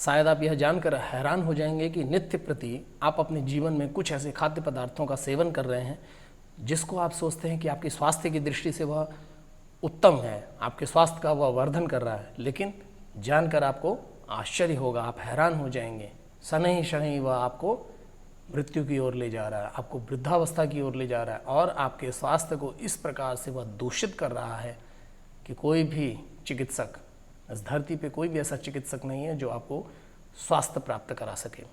शायद आप यह जानकर हैरान हो जाएंगे कि नित्य प्रति आप अपने जीवन में कुछ ऐसे खाद्य पदार्थों का सेवन कर रहे हैं जिसको आप सोचते हैं कि आपके स्वास्थ्य की दृष्टि से वह उत्तम है, आपके स्वास्थ्य का वह वर्धन कर रहा है, लेकिन जानकर आपको आश्चर्य होगा, आप हैरान हो जाएंगे। शनैः शनैः वह आपको मृत्यु की ओर ले जा रहा है, आपको वृद्धावस्था की ओर ले जा रहा है और आपके स्वास्थ्य को इस प्रकार से वह दूषित कर रहा है कि कोई भी चिकित्सक, इस धरती पे कोई भी ऐसा चिकित्सक नहीं है जो आपको स्वास्थ्य प्राप्त करा सके।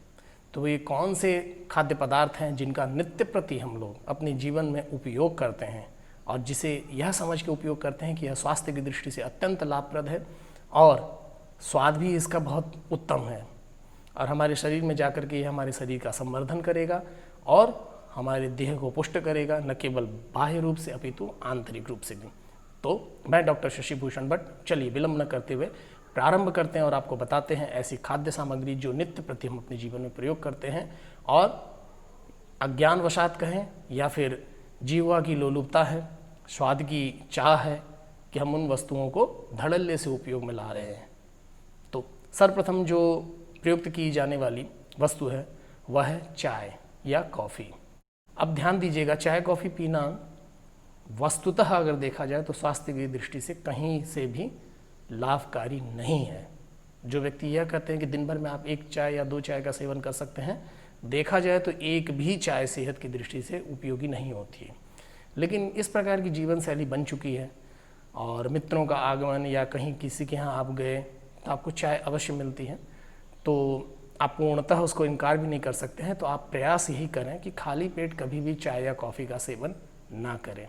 तो ये कौन से खाद्य पदार्थ हैं जिनका नित्य प्रति हम लोग अपने जीवन में उपयोग करते हैं और जिसे यह समझ के उपयोग करते हैं कि यह स्वास्थ्य की दृष्टि से अत्यंत लाभप्रद है और स्वाद भी इसका बहुत उत्तम है और हमारे शरीर में जाकर के यह हमारे शरीर का संवर्धन करेगा और हमारे देह को पुष्ट करेगा, न केवल बाह्य रूप से अपितु आंतरिक रूप से भी। तो मैं डॉक्टर शशि भूषण भट्ट, चलिए विलंब न करते हुए प्रारंभ करते हैं और आपको बताते हैं ऐसी खाद्य सामग्री जो नित्य प्रति हम अपने जीवन में प्रयोग करते हैं और अज्ञानवशात कहें या फिर जीवा की लोलुपता है, स्वाद की चाह है कि हम उन वस्तुओं को धड़ल्ले से उपयोग में ला रहे हैं। तो सर्वप्रथम जो प्रयुक्त की जाने वाली वस्तु है वह है चाय या कॉफ़ी। अब ध्यान दीजिएगा, चाय कॉफ़ी पीना वस्तुतः अगर देखा जाए तो स्वास्थ्य की दृष्टि से कहीं से भी लाभकारी नहीं है। जो व्यक्ति यह कहते हैं कि दिन भर में आप एक चाय या दो चाय का सेवन कर सकते हैं, देखा जाए तो एक भी चाय सेहत की दृष्टि से उपयोगी नहीं होती है। लेकिन इस प्रकार की जीवन शैली बन चुकी है और मित्रों का आगमन या कहीं किसी के यहाँ आप गए तो आपको चाय अवश्य मिलती है, तो आप पूर्णतः उसको इनकार भी नहीं कर सकते हैं। तो आप प्रयास यही करें कि खाली पेट कभी भी चाय या कॉफ़ी का सेवन ना करें,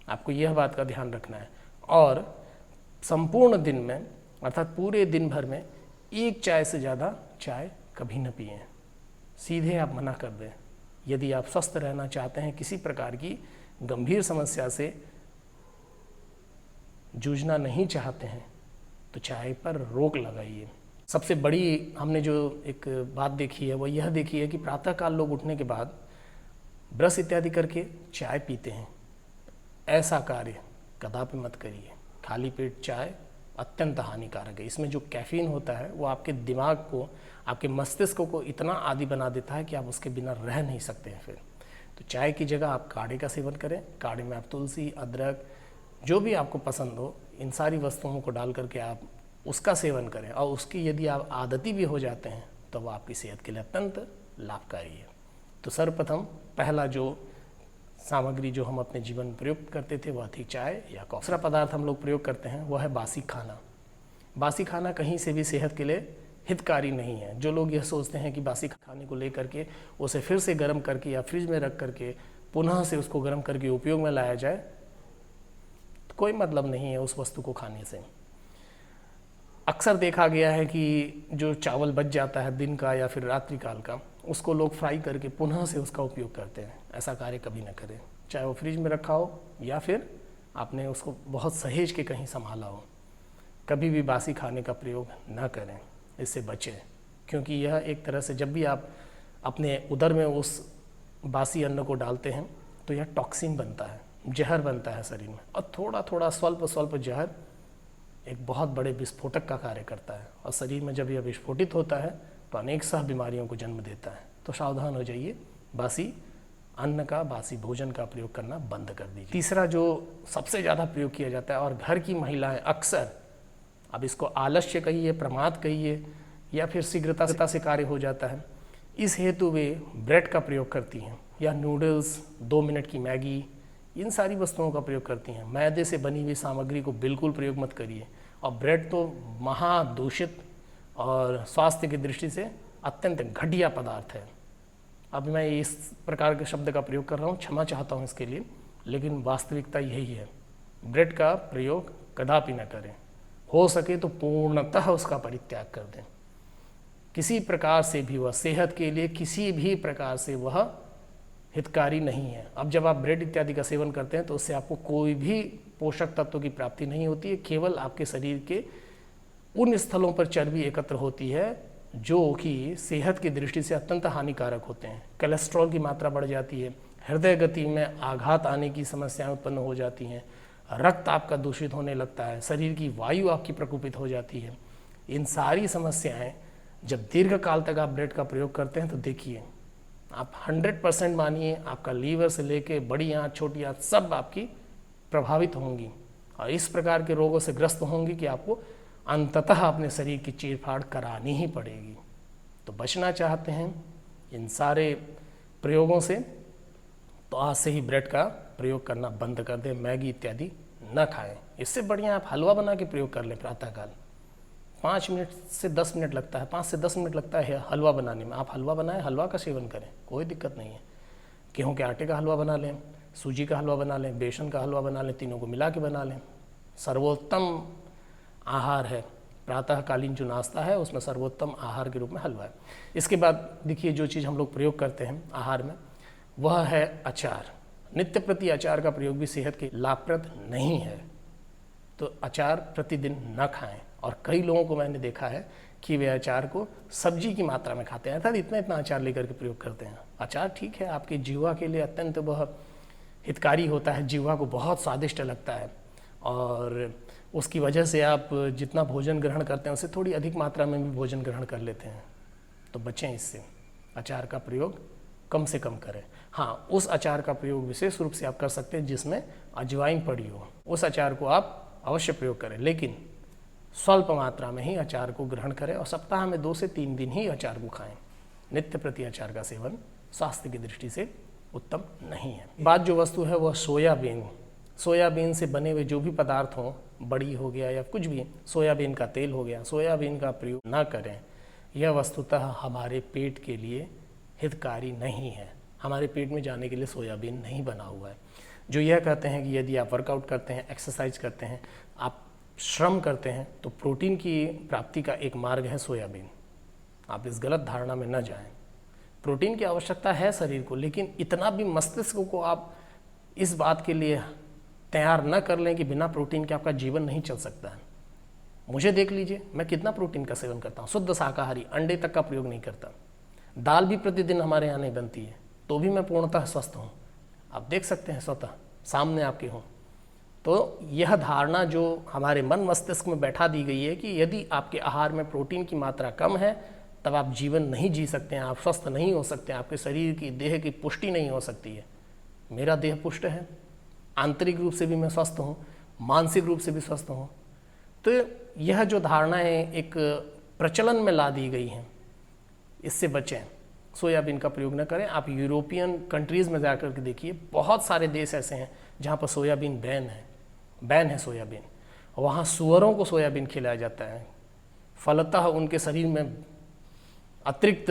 आपको यह बात का ध्यान रखना है। और संपूर्ण दिन में अर्थात पूरे दिन भर में एक चाय से ज़्यादा चाय कभी न पिएं, सीधे आप मना कर दें। यदि आप स्वस्थ रहना चाहते हैं, किसी प्रकार की गंभीर समस्या से जूझना नहीं चाहते हैं, तो चाय पर रोक लगाइए। सबसे बड़ी हमने जो एक बात देखी है वो यह देखी है कि प्रातःकाल लोग उठने के बाद ब्रश इत्यादि करके चाय पीते हैं। ऐसा कार्य कदापि मत करिए। खाली पेट चाय अत्यंत हानिकारक है। इसमें जो कैफीन होता है वो आपके दिमाग को, आपके मस्तिष्क को इतना आदी बना देता है कि आप उसके बिना रह नहीं सकते हैं। फिर तो चाय की जगह आप काढ़े का सेवन करें। काढ़े में आप तुलसी, अदरक, जो भी आपको पसंद हो, इन सारी वस्तुओं को डाल करके आप उसका सेवन करें और उसकी यदि आप आदती भी हो जाते हैं तो वो आपकी सेहत के लिए अत्यंत लाभकारी है। तो सर्वप्रथम पहला जो सामग्री जो हम अपने जीवन में प्रयोग करते थे वह थी चाय या कॉफ़ी। दूसरा पदार्थ हम लोग प्रयोग करते हैं वह है बासी खाना। बासी खाना कहीं से भी सेहत के लिए हितकारी नहीं है। जो लोग यह सोचते हैं कि बासी खाने को लेकर के उसे फिर से गर्म करके या फ्रिज में रख करके पुनः से उसको गर्म करके उपयोग में लाया जाए, तो कोई मतलब नहीं है उस वस्तु को खाने से। अक्सर देखा गया है कि जो चावल बच जाता है दिन का या फिर रात्रि काल का, उसको लोग फ्राई करके पुनः से उसका उपयोग करते हैं। ऐसा कार्य कभी न करें, चाहे वो फ्रिज में रखा हो या फिर आपने उसको बहुत सहेज के कहीं संभाला हो। कभी भी बासी खाने का प्रयोग न करें, इससे बचें, क्योंकि यह एक तरह से जब भी आप अपने उदर में उस बासी अन्न को डालते हैं तो यह टॉक्सिन बनता है, जहर बनता है शरीर में, और थोड़ा थोड़ा स्वल्प जहर एक बहुत बड़े विस्फोटक का कार्य करता है और शरीर में जब यह विस्फोटित होता है तो अनेक सह बीमारियों को जन्म देता है। तो सावधान हो जाइए, बासी अन्न का, बासी भोजन का प्रयोग करना बंद कर दीजिए। तीसरा जो सबसे ज़्यादा प्रयोग किया जाता है और घर की महिलाएं अक्सर, अब इसको आलस्य कहिए, प्रमाद कहिए या फिर शीघ्रता से कार्य हो जाता है, इस हेतु वे ब्रेड का प्रयोग करती हैं या नूडल्स, 2 मिनट की मैगी, इन सारी वस्तुओं का प्रयोग करती हैं। मैदे से बनी हुई सामग्री को बिल्कुल प्रयोग मत करिए। और ब्रेड तो महादूषित और स्वास्थ्य की दृष्टि से अत्यंत घटिया पदार्थ है। अब मैं इस प्रकार के शब्द का प्रयोग कर रहा हूँ, क्षमा चाहता हूँ इसके लिए, लेकिन वास्तविकता यही है। ब्रेड का प्रयोग कदापि न करें, हो सके तो पूर्णतः उसका परित्याग कर दें। किसी प्रकार से भी वह सेहत के लिए किसी भी प्रकार से वह हितकारी नहीं है। अब जब आप ब्रेड इत्यादि का सेवन करते हैं तो उससे आपको कोई भी पोषक तत्वों की प्राप्ति नहीं होती है, केवल आपके शरीर के उन स्थलों पर चर्बी एकत्र होती है जो कि सेहत की दृष्टि से अत्यंत हानिकारक होते हैं। कोलेस्ट्रॉल की मात्रा बढ़ जाती है, हृदय गति में आघात आने की समस्याएं उत्पन्न हो जाती हैं, रक्त आपका दूषित होने लगता है, शरीर की वायु आपकी प्रकोपित हो जाती है। इन सारी समस्याएं जब दीर्घ काल तक आप ब्रेड का प्रयोग करते हैं तो देखिए आप 100% मानिए आपका लीवर से लेके बड़ी आंत छोटी आंत सब आपकी प्रभावित होंगी और इस प्रकार के रोगों से ग्रस्त होंगी कि आपको अंततः अपने शरीर की चीरफाड़ करानी ही पड़ेगी। तो बचना चाहते हैं इन सारे प्रयोगों से तो आज से ही ब्रेड का प्रयोग करना बंद कर दें, मैगी इत्यादि न खाएं। इससे बढ़िया आप हलवा बना के प्रयोग कर लें प्रातःकाल। 5 मिनट से 10 मिनट लगता है, 5 से 10 मिनट लगता है हलवा बनाने में। आप हलवा बनाएं, हलवा का सेवन करें, कोई दिक्कत नहीं है। गेहूं के आटे का हलवा बना लें, सूजी का हलवा बना लें, बेसन का हलवा बना लें, तीनों को मिला के बना लें। सर्वोत्तम आहार है प्रातःकालीन जो नाश्ता है उसमें सर्वोत्तम आहार के रूप में हलवा है। इसके बाद देखिए जो चीज़ हम लोग प्रयोग करते हैं आहार में वह है अचार। नित्य प्रति अचार का प्रयोग भी सेहत के लाभप्रद नहीं है, तो अचार प्रतिदिन न खाएं। और कई लोगों को मैंने देखा है कि वे अचार को सब्जी की मात्रा में खाते हैं, अर्थात इतना इतना अचार लेकर के प्रयोग करते हैं। अचार ठीक है, आपकी जीवा के लिए अत्यंत वह हितकारी होता है, जीवा को बहुत स्वादिष्ट लगता है और उसकी वजह से आप जितना भोजन ग्रहण करते हैं उससे थोड़ी अधिक मात्रा में भी भोजन ग्रहण कर लेते हैं। तो बचें इससे, अचार का प्रयोग कम से कम करें। हाँ, उस अचार का प्रयोग विशेष रूप से आप कर सकते हैं जिसमें अजवाइन पड़ी हो, उस अचार को आप अवश्य प्रयोग करें, लेकिन स्वल्प मात्रा में ही अचार को ग्रहण करें और सप्ताह में 2 से 3 दिन ही अचार को खाएं। नित्य प्रति अचार का सेवन स्वास्थ्य की दृष्टि से उत्तम नहीं है। बात जो वस्तु है वह सोयाबीन, सोयाबीन से बने हुए जो भी पदार्थ हों, बड़ी हो गया या कुछ भी, सोयाबीन का तेल हो गया, सोयाबीन का प्रयोग ना करें। यह वस्तुतः हमारे पेट के लिए हितकारी नहीं है। हमारे पेट में जाने के लिए सोयाबीन नहीं बना हुआ है। जो यह कहते हैं कि यदि आप वर्कआउट करते हैं, एक्सरसाइज करते हैं, आप श्रम करते हैं तो प्रोटीन की प्राप्ति का एक मार्ग है सोयाबीन। आप इस गलत धारणा में न जाएं। प्रोटीन की आवश्यकता है शरीर को, लेकिन इतना भी मस्तिष्क को आप इस बात के लिए तैयार न कर लें कि बिना प्रोटीन के आपका जीवन नहीं चल सकता है। मुझे देख लीजिए, मैं कितना प्रोटीन का सेवन करता हूँ, शुद्ध शाकाहारी, अंडे तक का प्रयोग नहीं करता, दाल भी प्रतिदिन हमारे यहाँ नहीं बनती है, तो भी मैं पूर्णतः स्वस्थ हूँ। आप देख सकते हैं, स्वतः सामने आपके हों। तो यह धारणा जो हमारे मन मस्तिष्क में बैठा दी गई है कि यदि आपके आहार में प्रोटीन की मात्रा कम है तब आप जीवन नहीं जी सकते हैं, आप स्वस्थ नहीं हो सकते हैं, आपके शरीर की देह की पुष्टि नहीं हो सकती है। मेरा देह पुष्ट है, आंतरिक रूप से भी मैं स्वस्थ हूँ, मानसिक रूप से भी स्वस्थ हूँ। तो यह जो धारणाएं एक प्रचलन में ला दी गई हैं, इससे बचें। सोयाबीन का प्रयोग न करें। आप यूरोपियन कंट्रीज़ में जाकर के देखिए, बहुत सारे देश ऐसे हैं जहाँ पर सोयाबीन बैन है सोयाबीन। वहाँ सूअरों को सोयाबीन खिलाया जाता है। फलतः उनके शरीर में अतिरिक्त,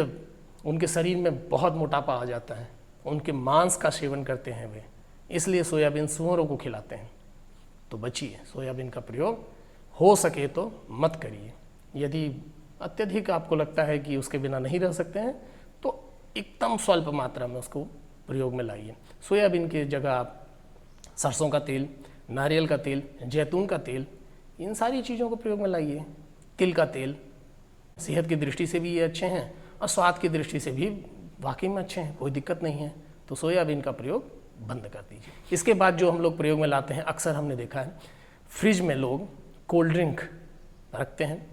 उनके शरीर में बहुत मोटापा आ जाता है, उनके मांस का सेवन करते हैं वे, इसलिए सोयाबीन सूअरों को खिलाते हैं। तो बचिए, सोयाबीन का प्रयोग हो सके तो मत करिए। यदि अत्यधिक आपको लगता है कि उसके बिना नहीं रह सकते हैं तो एकदम स्वल्प मात्रा में उसको प्रयोग में लाइए। सोयाबीन की जगह आप सरसों का तेल, नारियल का तेल, जैतून का तेल, इन सारी चीज़ों को प्रयोग में लाइए। तिल का तेल सेहत की दृष्टि से भी ये अच्छे हैं और स्वाद की दृष्टि से भी वाकई में अच्छे हैं, कोई दिक्कत नहीं है। तो सोयाबीन का प्रयोग बंद कर दीजिए। इसके बाद जो हम लोग प्रयोग में लाते हैं, अक्सर हमने देखा है फ्रिज में लोग कोल्ड ड्रिंक रखते हैं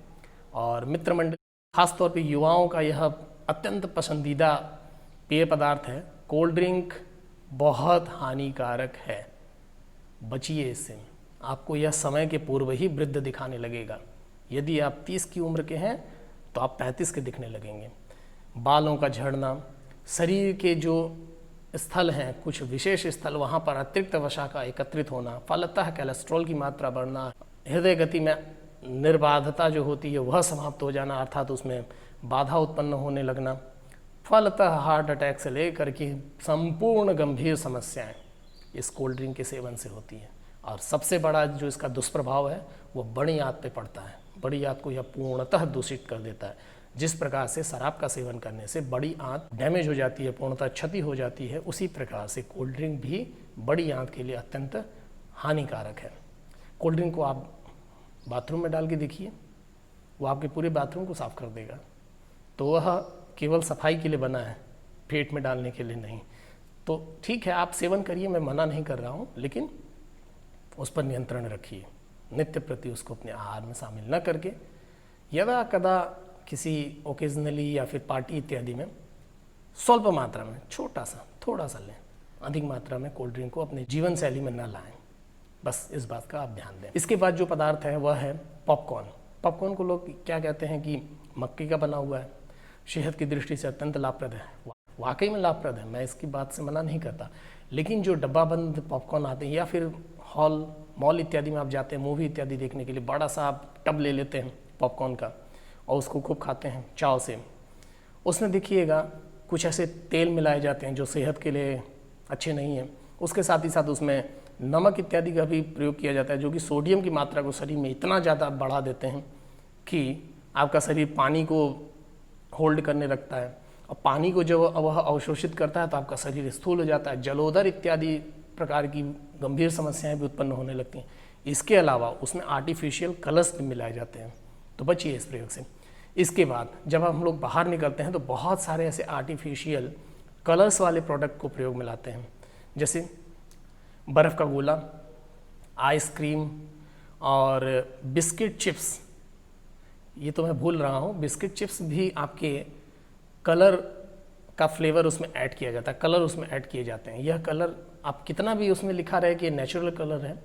और मित्र मंडल, खासतौर पे युवाओं का यह अत्यंत पसंदीदा पेय पदार्थ है। कोल्ड ड्रिंक बहुत हानिकारक है, बचिए इससे। आपको यह समय के पूर्व ही वृद्ध दिखाने लगेगा। यदि आप 30 की उम्र के हैं तो आप 35 के दिखने लगेंगे। बालों का झड़ना, शरीर के जो स्थल हैं, कुछ विशेष स्थल, वहाँ पर अतिरिक्त वसा का एकत्रित होना, फलतः कोलेस्ट्रॉल की मात्रा बढ़ना, हृदय गति में निर्बाधता जो होती है वह समाप्त हो जाना, अर्थात उसमें बाधा उत्पन्न होने लगना, फलतः हार्ट अटैक से लेकर के संपूर्ण गंभीर समस्याएं इस कोल्ड ड्रिंक के सेवन से होती हैं। और सबसे बड़ा जो इसका दुष्प्रभाव है वो बड़ी आंत पे पड़ता है। बड़ी आंत को यह पूर्णतः दूषित कर देता है। जिस प्रकार से शराब का सेवन करने से बड़ी आंत डैमेज हो जाती है, पूर्णतः क्षति हो जाती है, उसी प्रकार से कोल्ड ड्रिंक भी बड़ी आंत के लिए अत्यंत हानिकारक है। कोल्ड ड्रिंक को आप बाथरूम में डाल के देखिए, वो आपके पूरे बाथरूम को साफ कर देगा। तो वह केवल सफाई के लिए बना है, पेट में डालने के लिए नहीं। तो ठीक है, आप सेवन करिए, मैं मना नहीं कर रहा हूँ, लेकिन उस पर नियंत्रण रखिए। नित्य प्रति उसको अपने आहार में शामिल न करके यदा कदा किसी ओकेजनली या फिर पार्टी इत्यादि में स्वल्प मात्रा में छोटा सा थोड़ा सा लें, अधिक मात्रा में कोल्ड ड्रिंक को अपने जीवन शैली में न लाएं। बस इस बात का आप ध्यान दें। इसके बाद जो पदार्थ है वह है पॉपकॉर्न। पॉपकॉर्न को लोग क्या कहते हैं कि मक्के का बना हुआ है, सेहत की दृष्टि से अत्यंत लाभप्रद है। वाकई में लाभप्रद है, मैं इसकी बात से मना नहीं करता। लेकिन जो डब्बाबंद पॉपकॉर्न आते हैं या फिर मॉल इत्यादि में आप जाते हैं मूवी इत्यादि देखने के लिए, बड़ा सा आप टब ले लेते हैं पॉपकॉर्न का और उसको खूब खाते हैं चाव से, उसमें देखिएगा कुछ ऐसे तेल मिलाए जाते हैं जो सेहत के लिए अच्छे नहीं हैं। उसके साथ ही साथ उसमें नमक इत्यादि का भी प्रयोग किया जाता है, जो कि सोडियम की मात्रा को शरीर में इतना ज़्यादा बढ़ा देते हैं कि आपका शरीर पानी को होल्ड करने लगता है, और पानी को जब वह अवशोषित करता है तो आपका शरीर स्थूल हो जाता है, जलोदर इत्यादि प्रकार की गंभीर समस्याएं भी उत्पन्न होने लगती हैं। इसके अलावा उसमें आर्टिफिशियल कलर्स भी मिलाए जाते हैं, तो बचिए इस प्रयोग से। इसके बाद जब हम लोग बाहर निकलते हैं तो बहुत सारे ऐसे आर्टिफिशियल कलर्स वाले प्रोडक्ट को प्रयोग में लाते हैं, जैसे बर्फ़ का गोला, आइसक्रीम और बिस्किट चिप्स। ये तो मैं भूल रहा हूँ, बिस्किट चिप्स भी आपके कलर का फ्लेवर उसमें ऐड किया जाता है, कलर उसमें ऐड किए जाते हैं। यह कलर आप कितना भी उसमें लिखा रहे कि नेचुरल कलर है,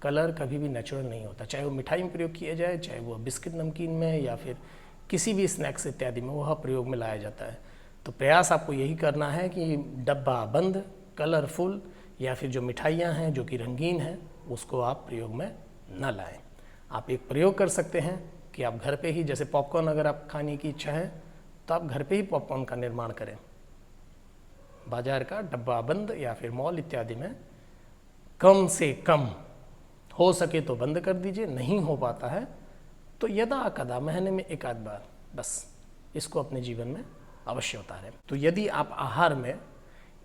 कलर कभी भी नेचुरल नहीं होता। चाहे वो मिठाई में प्रयोग किया जाए, चाहे वो बिस्किट नमकीन में या फिर किसी भी स्नैक्स इत्यादि में वह प्रयोग में लाया जाता है। तो प्रयास आपको यही करना है कि डब्बा बंद, कलरफुल या फिर जो मिठाइयाँ हैं जो कि रंगीन हैं उसको आप प्रयोग में न लाएं। आप एक प्रयोग कर सकते हैं कि आप घर पे ही, जैसे पॉपकॉर्न अगर आप खाने की इच्छा है तो आप घर पे ही पॉपकॉर्न का निर्माण करें। बाजार का डब्बा बंद या फिर मॉल इत्यादि में कम से कम हो सके तो बंद कर दीजिए, नहीं हो पाता है तो यदा कदा महीने में एक आध बार बस इसको अपने जीवन में अवश्य उतारें। तो यदि आप आहार में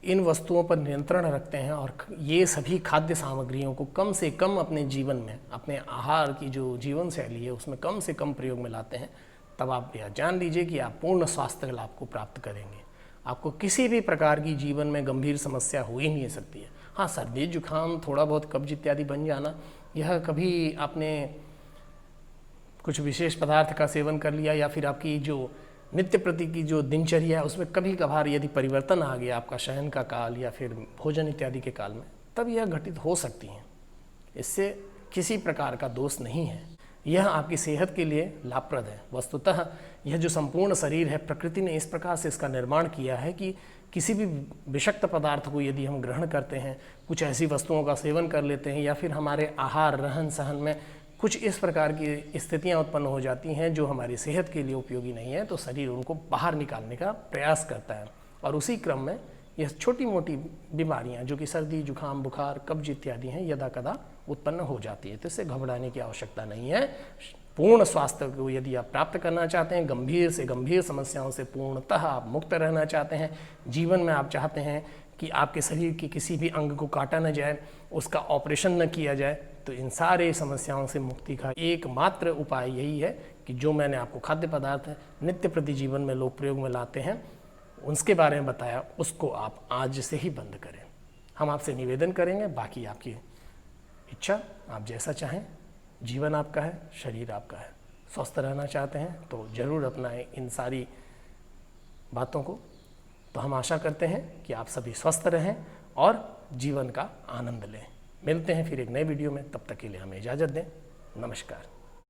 इन वस्तुओं पर नियंत्रण रखते हैं और ये सभी खाद्य सामग्रियों को कम से कम अपने जीवन में, अपने आहार की जो जीवन शैली है उसमें कम से कम प्रयोग में लाते हैं, तब आप यह जान लीजिए कि आप पूर्ण स्वास्थ्य लाभ को प्राप्त करेंगे। आपको किसी भी प्रकार की जीवन में गंभीर समस्या हो ही नहीं सकती है। हाँ, सर्दी जुकाम, थोड़ा बहुत कब्ज इत्यादि बन जाना, यह कभी आपने कुछ विशेष पदार्थ का सेवन कर लिया या फिर आपकी जो नित्य प्रति की जो दिनचर्या है उसमें कभी कभार यदि परिवर्तन आ गया, आपका शयन का काल या फिर भोजन इत्यादि के काल में, तब यह घटित हो सकती हैं। इससे किसी प्रकार का दोष नहीं है, यह आपकी सेहत के लिए लाभप्रद है। वस्तुतः यह जो संपूर्ण शरीर है, प्रकृति ने इस प्रकार से इसका निर्माण किया है कि किसी भी विषाक्त पदार्थ को यदि हम ग्रहण करते हैं, कुछ ऐसी वस्तुओं का सेवन कर लेते हैं या फिर हमारे आहार रहन सहन में कुछ इस प्रकार की स्थितियां उत्पन्न हो जाती हैं जो हमारी सेहत के लिए उपयोगी नहीं है, तो शरीर उनको बाहर निकालने का प्रयास करता है। और उसी क्रम में यह छोटी मोटी बीमारियां जो कि सर्दी जुकाम बुखार कब्ज इत्यादि हैं यदा कदा उत्पन्न हो जाती है। तो इससे घबराने की आवश्यकता नहीं है। पूर्ण स्वास्थ्य को यदि आप प्राप्त करना चाहते हैं, गंभीर से गंभीर समस्याओं से पूर्णतः आप मुक्त रहना चाहते हैं, जीवन में आप चाहते हैं कि आपके शरीर के किसी भी अंग को काटा न जाए, उसका ऑपरेशन न किया जाए, तो इन सारे समस्याओं से मुक्ति का एकमात्र उपाय यही है कि जो मैंने आपको खाद्य पदार्थ नित्य प्रति जीवन में लोग प्रयोग में लाते हैं उसके बारे में बताया, उसको आप आज से ही बंद करें। हम आपसे निवेदन करेंगे, बाकी आपकी इच्छा, आप जैसा चाहें। जीवन आपका है, शरीर आपका है। स्वस्थ रहना चाहते हैं तो ज़रूर अपनाएं इन सारी बातों को। तो हम आशा करते हैं कि आप सभी स्वस्थ रहें और जीवन का आनंद लें। मिलते हैं फिर एक नए वीडियो में, तब तक के लिए हमें इजाज़त दें। नमस्कार।